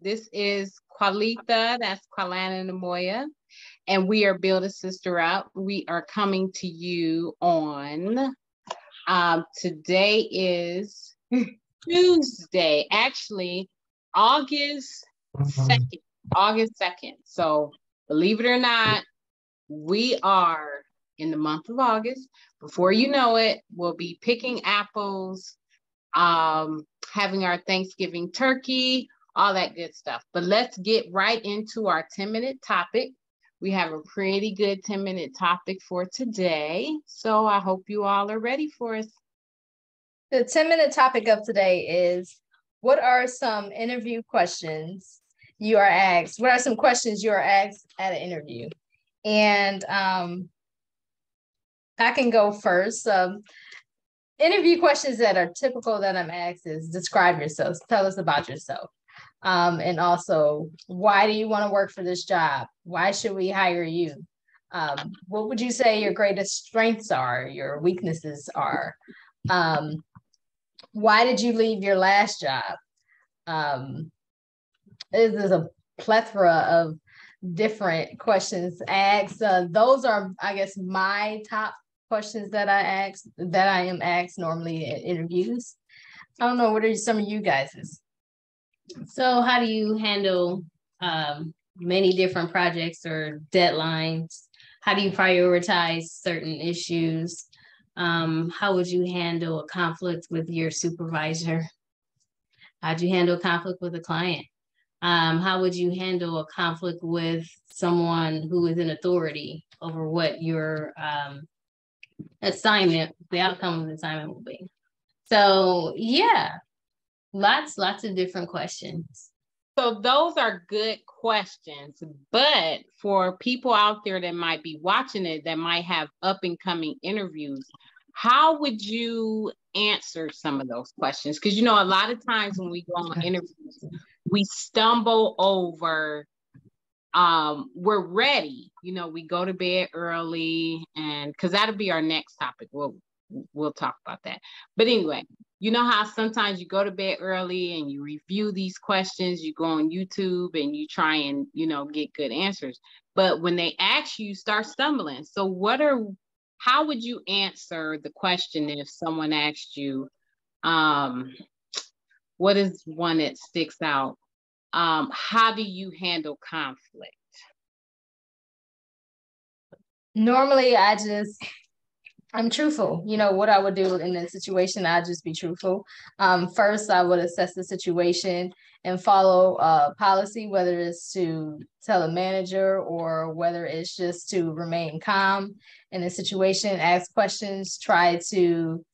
This is Qualita, that's Qualana Namoya, and we are Build a Sister Up. We are coming to you on, today is Tuesday, actually, August 2nd, August 2nd. So believe it or not, we are in the month of August. Before you know it, we'll be picking apples, having our Thanksgiving turkey, all that good stuff. But let's get right into our 10-minute topic. We have a pretty good 10-minute topic for today. So I hope you all are ready for us. The 10-minute topic of today is, what are some interview questions you are asked? What are some questions you are asked at an interview? And I can go first. Interview questions that are typical that I'm asked is, describe yourself, tell us about yourself. And also, why do you want to work for this job? Why should we hire you? What would you say your greatest strengths are, your weaknesses are? Why did you leave your last job? There's a plethora of different questions asked. Those are, I guess, my top questions that I am asked normally in interviews. I don't know, what are some of you guys's? So how do you handle many different projects or deadlines? How do you prioritize certain issues? How would you handle a conflict with your supervisor? How'd you handle conflict with a client? How would you handle a conflict with someone who is in authority over what your assignment, the outcome of the assignment will be? So yeah, lots of different questions. So those are good questions, but for people out there that might be watching it, that might have up and coming interviews, how would you answer some of those questions? Because, a lot of times when we go on interviews, we stumble over, we're ready, we go to bed early, and because that'll be our next topic. We'll talk about that. But anyway, you know how sometimes you go to bed early and you review these questions, you go on YouTube and you try and, get good answers. But when they ask you, you start stumbling. So how would you answer the question if someone asked you, what is one that sticks out? How do you handle conflict? Normally, I'm truthful. What I would do in this situation, I'd just be truthful. First, I would assess the situation and follow policy, whether it's to tell a manager or whether it's just to remain calm in the situation, ask questions, try to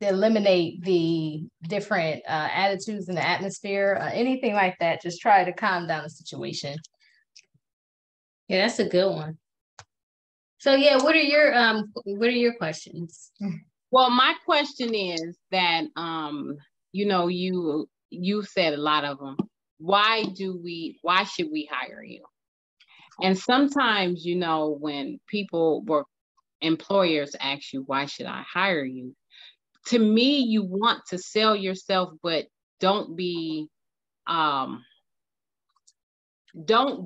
eliminate the different attitudes in the atmosphere, anything like that. Just try to calm down the situation. Yeah, that's a good one. So yeah, what are your questions? Well, my question is that, you said a lot of them. Why should we hire you? And sometimes, when employers ask you, why should I hire you? To me, you want to sell yourself, but don't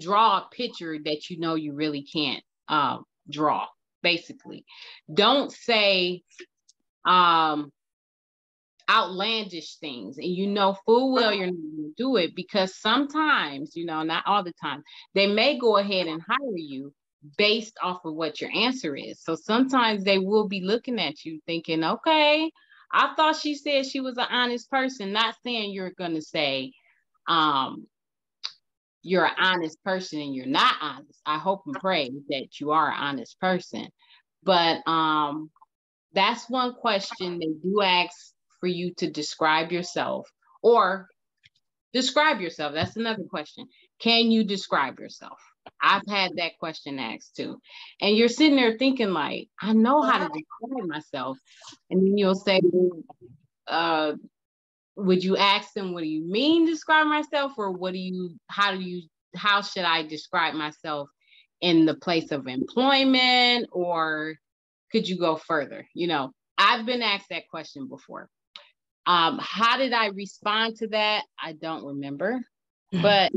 draw a picture that you really can't draw. Basically, don't say outlandish things, and full well you're not going to do it, because sometimes, not all the time, they may go ahead and hire you based off of what your answer is. So sometimes they will be looking at you thinking, okay, I thought she said she was an honest person. Not saying you're going to say you're an honest person and you're not honest. I hope and pray that you are an honest person. But that's one question they do ask for you to describe yourself, or describe yourself. That's another question. Can you describe yourself? I've had that question asked too. And you're sitting there thinking like, I know how to describe myself. And then you'll say, would you ask them, what do you mean describe myself? Or how should I describe myself in the place of employment? Or could you go further? I've been asked that question before. How did I respond to that? I don't remember. But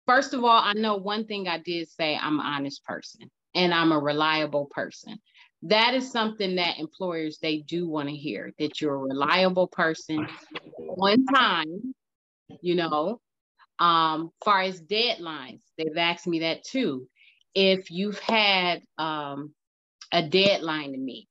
first of all, I know one thing I did say, I'm an honest person and I'm a reliable person. That is something that employers, they do want to hear, that you're a reliable person on time, you know. Far as deadlines, they've asked me that too. If you've had a deadline to meet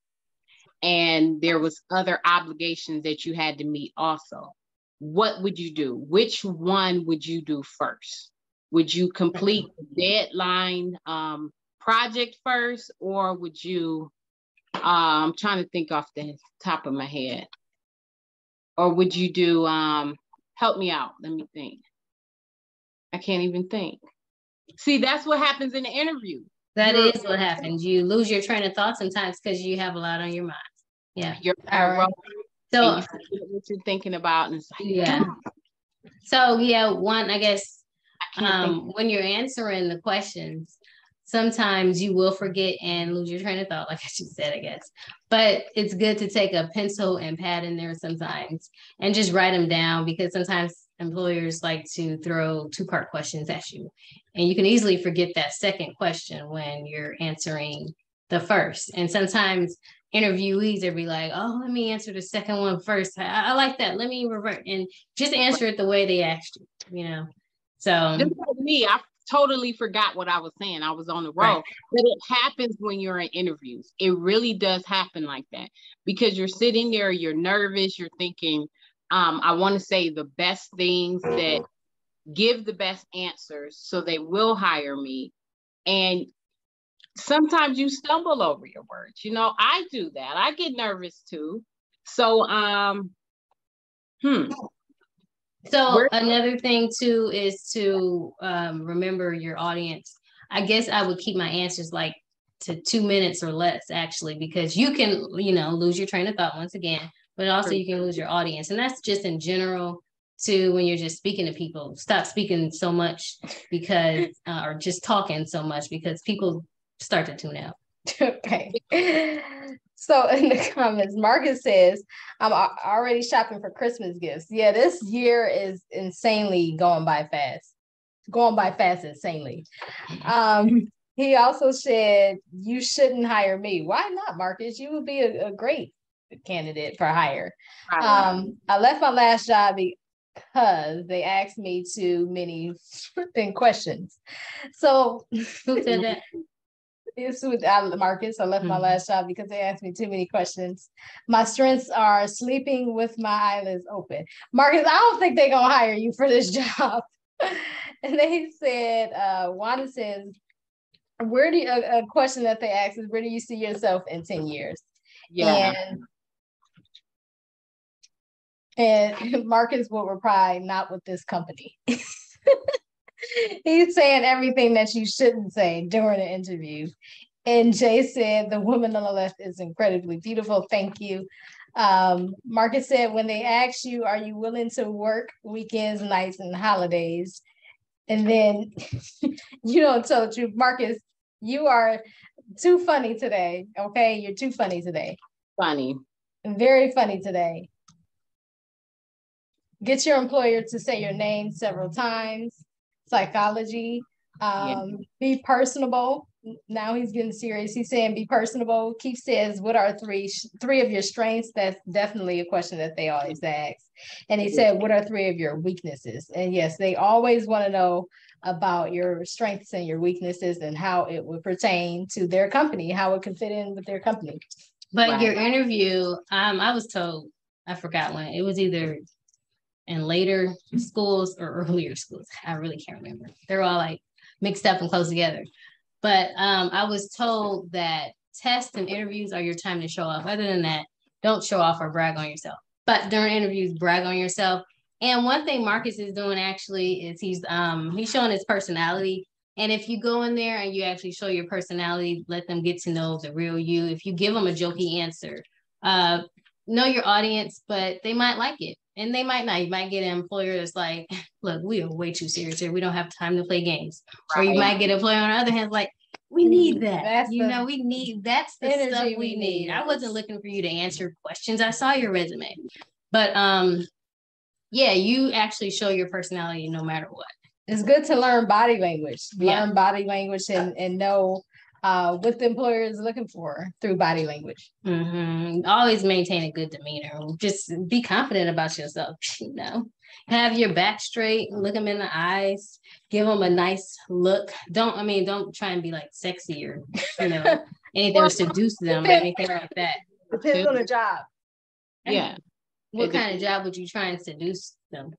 and there was other obligations that you had to meet also, what would you do? Which one would you do first? Would you complete the deadline project first, or would you, I'm trying to think off the top of my head, or would you do, help me out, let me think. I can't even think. See, that's what happens in the interview. That is what happens. You lose your train of thought sometimes because you have a lot on your mind. Yeah. You're so you forget what you're thinking about, and it's like, yeah. So yeah, one, I guess, when you're answering the questions, sometimes you will forget and lose your train of thought, like I just said, I guess. But it's good to take a pencil and pad in there sometimes and just write them down, because sometimes employers like to throw two-part questions at you. And you can easily forget that second question when you're answering the first. And sometimes interviewees will be like, oh, let me answer the second one first. I like that. Let me revert and just answer it the way they asked you, you know. So just like me, I totally forgot what I was saying. I was on the road. Right. But it happens when you're in interviews. It really does happen like that, because you're sitting there, you're nervous, you're thinking, I want to say the best things, that give the best answers so they will hire me. And sometimes you stumble over your words. You know, I do that. I get nervous too. So, So another thing too is to remember your audience. I guess I would keep my answers like to 2 minutes or less, actually, because you can, you know, lose your train of thought once again, but also you can lose your audience. And that's just in general too, when you're just speaking to people. Stop speaking so much because, or just talking so much, because people start to tune out. Okay. So in the comments, Marcus says, I'm already shopping for Christmas gifts. Yeah, this year is insanely going by fast. Going by fast insanely. He also said, you shouldn't hire me. Why not, Marcus? You would be a great candidate for hire. I left my last job because they asked me too many questions. So who said that? It's with Marcus. I left my last job because they asked me too many questions. My strengths are sleeping with my eyelids open. Marcus, I don't think they're gonna hire you for this job. And they said, Wanda says, where do you, a question that they asked is, where do you see yourself in 10 years? Yeah. And Marcus will reply, not with this company. He's saying everything that you shouldn't say during an interview. And Jay said, the woman on the left is incredibly beautiful. Thank you. Marcus said, when they ask you, are you willing to work weekends, nights, and holidays? And then you don't tell the truth. Marcus, you are too funny today. Okay, you're too funny today. Funny. Very funny today. Get your employer to say your name several times. Psychology. Be personable. Now he's getting serious. He's saying be personable. Keith says, what are three of your strengths? That's definitely a question that they always ask. And he said, what are three of your weaknesses? And yes, they always want to know about your strengths and your weaknesses and how it would pertain to their company, how it could fit in with their company. But your interview, I was told, I forgot when, it was either in later schools or earlier schools. I really can't remember. They're all like mixed up and close together. But I was told that tests and interviews are your time to show off. Other than that, don't show off or brag on yourself. But during interviews, brag on yourself. And one thing Marcus is doing actually is he's showing his personality. And if you go in there and you actually show your personality, let them get to know the real you. If you give them a jokey answer, know your audience, but they might like it. And they might not. You might get an employer that's like, look, we are way too serious here. We don't have time to play games. Right. Or you might get an employer on the other hand, like, We need that. That's you know, we need that's the stuff we need. I wasn't looking for you to answer questions. I saw your resume. But yeah, you actually show your personality no matter what. It's good to learn body language. Learn body language and know what the employer is looking for through body language. Mm-hmm. Always maintain a good demeanor. Just be confident about yourself. You know, have your back straight. Look them in the eyes. Give them a nice look. Don't try and be like sexy or anything to seduce them or anything like that. Depends on the job. Yeah. What kind of job would you try and seduce them?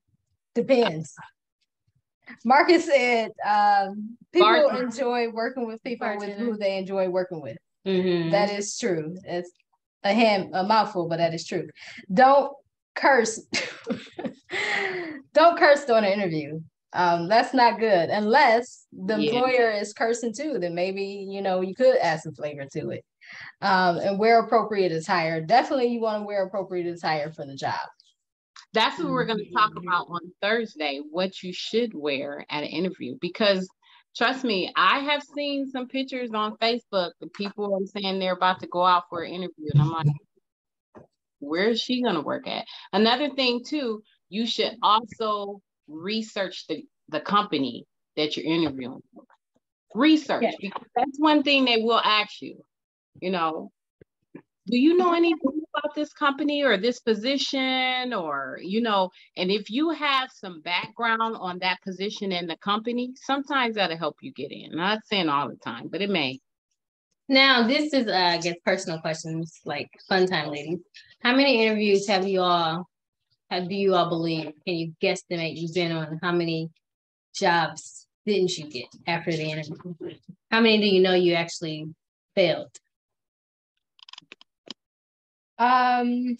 Depends. Marcus said people enjoy working with people with who they enjoy working with. Mm-hmm. That is true. It's a mouthful, but that is true. Don't curse. Don't curse during an interview. That's not good. Unless the employer is cursing too, then maybe, you could add some flavor to it. And wear appropriate attire. Definitely you want to wear appropriate attire for the job. That's what we're going to talk about on Thursday, what you should wear at an interview. Because trust me, I have seen some pictures on Facebook of people are saying they're about to go out for an interview. And I'm like, where is she going to work at? Another thing too, you should also research the company that you're interviewing for. Research, because that's one thing they will ask you, do you know anything about this company or this position or, and if you have some background on that position in the company, sometimes that'll help you get in. I'm not saying all the time, but it may. Now, this is, I guess, personal questions, like fun time, ladies. How many interviews do you all believe? Can you guesstimate you've been on? How many jobs didn't you get after the interview? How many do you know you actually failed? I've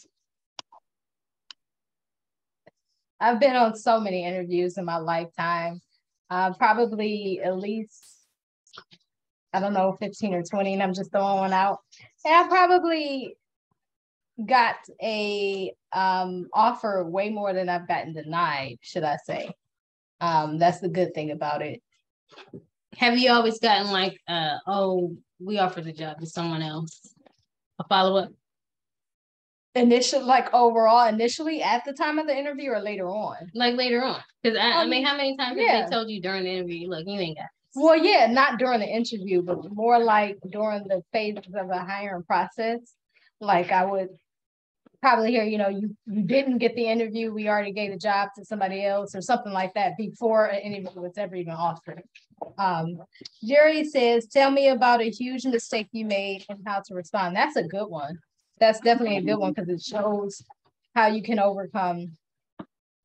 been on so many interviews in my lifetime. Probably at least, 15 or 20, and I'm just throwing one out. And I probably got a offer way more than I've gotten denied, should I say. That's the good thing about it. Have you always gotten like, we offered the job to someone else? A follow-up? Initially at the time of the interview or later on? Like later on. Because how many times have they told you during the interview, look, you ain't got this? Well, yeah, not during the interview, but more like during the phases of the hiring process. Like I would probably hear, you didn't get the interview, we already gave the job to somebody else or something like that before an interview was ever even offered. Jerry says, tell me about a huge mistake you made and how to respond. That's a good one. That's definitely a good one because it shows how you can overcome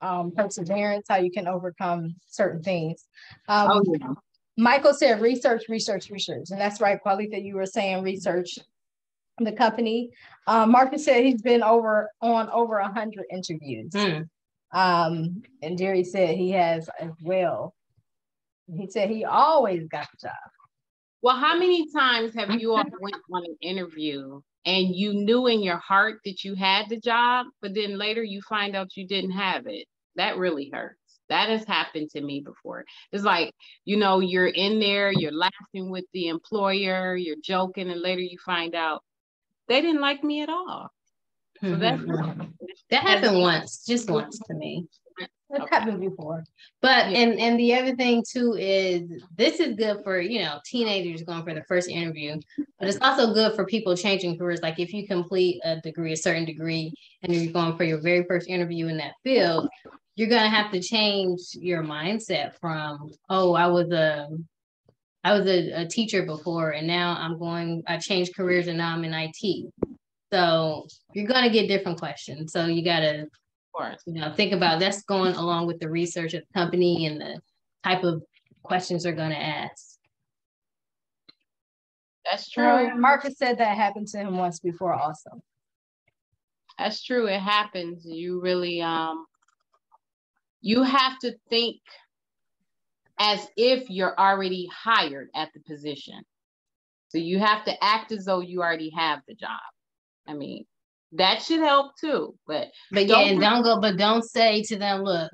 perseverance, how you can overcome certain things. Michael said research. And that's right, Qualita, you were saying research the company. Marcus said he's been on over 100 interviews. And Jerry said he has as well. He said he always got the job. Well, how many times have you all went on an interview and you knew in your heart that you had the job, but then later you find out you didn't have it? That really hurts. That has happened to me before. It's like, you're in there, you're laughing with the employer, you're joking, and later you find out they didn't like me at all. So that happened once to me. It's happened before. But and the other thing too is this is good for teenagers going for the first interview, but it's also good for people changing careers. Like if you complete a certain degree, and you're going for your very first interview in that field, you're gonna have to change your mindset from I was a teacher before, and now I changed careers and now I'm in IT. So you're gonna get different questions. So you gotta think about that's going along with the research of the company and the type of questions they're going to ask. That's true. Marcus said that happened to him once before also. That's true. It happens. You really, you have to think as if you're already hired at the position. So you have to act as though you already have the job. I mean, that should help too, but don't say to them, look,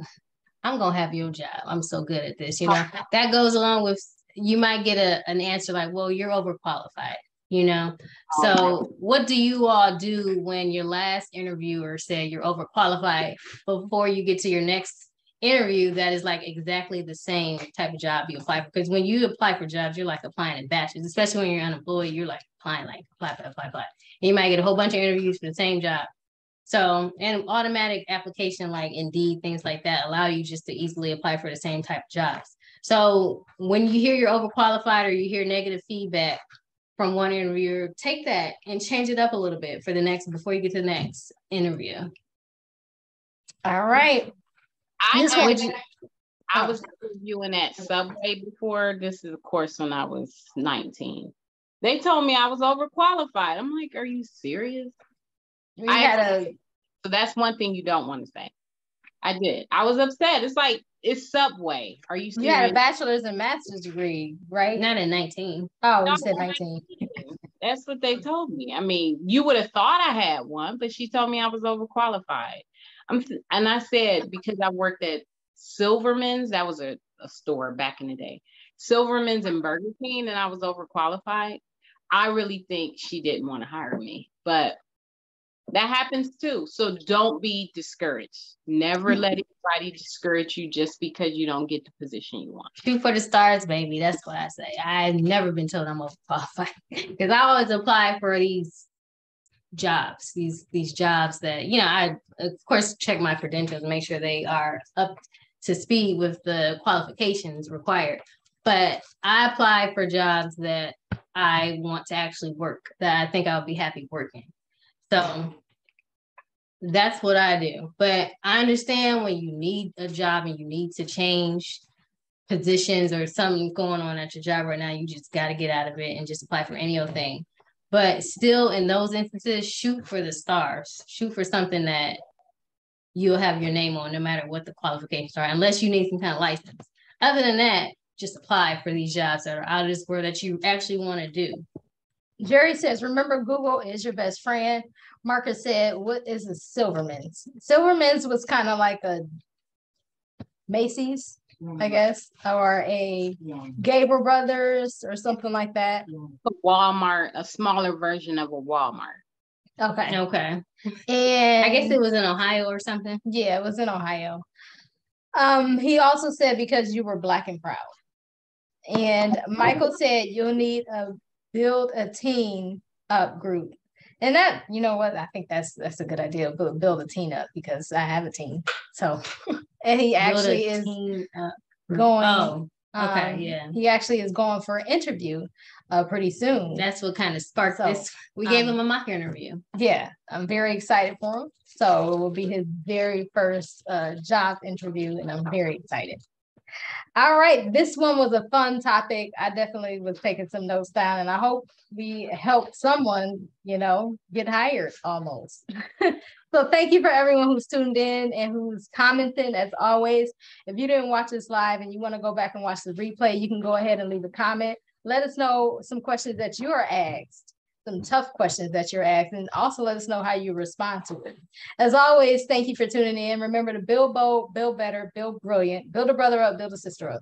I'm gonna have your job. I'm so good at this. That goes along with you might get an answer like, well, you're overqualified, you know? So what do you all do when your last interviewer said you're overqualified before you get to your next interview that is like exactly the same type of job you apply for? Because when you apply for jobs, you're like applying in batches, especially when you're unemployed, you're like applying, like apply. And you might get a whole bunch of interviews for the same job. So, and automatic application like Indeed, things like that allow you just to easily apply for the same type of jobs. So when you hear you're overqualified or you hear negative feedback from one interviewer, take that and change it up a little bit for the next, before you get to the next interview. All right. I was interviewing at Subway before. This is, of course, when I was 19. They told me I was overqualified. I'm like, are you serious? So that's one thing you don't want to say. I did. I was upset. It's like, it's Subway. Are you serious? You had a bachelor's and master's degree, right? Not at 19. Oh, you said 19. That's what they told me. I mean, you would have thought I had one, but she told me I was overqualified. And I said, because I worked at Silverman's, that was a store back in the day, Silverman's and Burger King, and I was overqualified. I really think she didn't want to hire me, but that happens too. So don't be discouraged. Never let anybody discourage you just because you don't get the position you want. Shoot for the stars, baby. That's what I say. I've never been told I'm overqualified because I always apply for these jobs, these jobs that, you know, I of course check my credentials and make sure they are up to speed with the qualifications required. But I apply for jobs that I want to actually work, that I think I'll be happy working. So that's what I do. But I understand when you need a job and you need to change positions or something going on at your job right now, you just got to get out of it and just apply for any old thing. But still, in those instances, shoot for the stars. Shoot for something that you'll have your name on no matter what the qualifications are, unless you need some kind of license. Other than that, just apply for these jobs that are out of this world that you actually want to do. Jerry says, remember, Google is your best friend. Marcus said, what is a Silverman's? Silverman's was kind of like a Macy's, I guess, or a Gable Brothers or something like that. A Walmart, a smaller version of a Walmart. Okay. And I guess it was in Ohio or something. Yeah, it was in Ohio. He also said, because you were Black and proud. And Michael said, you'll need a build a team up group. And that, you know what, I think that's a good idea. Build a team up, because I have a team. So, and he actually is going. Oh, okay, yeah. He actually is going for an interview pretty soon. That's what kind of sparked this. We gave him a mock interview. Yeah, I'm very excited for him. So it will be his very first job interview, and I'm very excited. All right, this one was a fun topic. I definitely was taking some notes down, and I hope we helped someone, you know, get hired almost. So thank you for everyone who's tuned in and who's commenting. As always, if you didn't watch this live and you want to go back and watch the replay, you can go ahead and leave a comment. Let us know some questions that you are asked, some tough questions that you're asked, and also let us know how you respond to it. As always, thank you for tuning in. Remember to build bold, build better, build brilliant, build a brother up, build a sister up.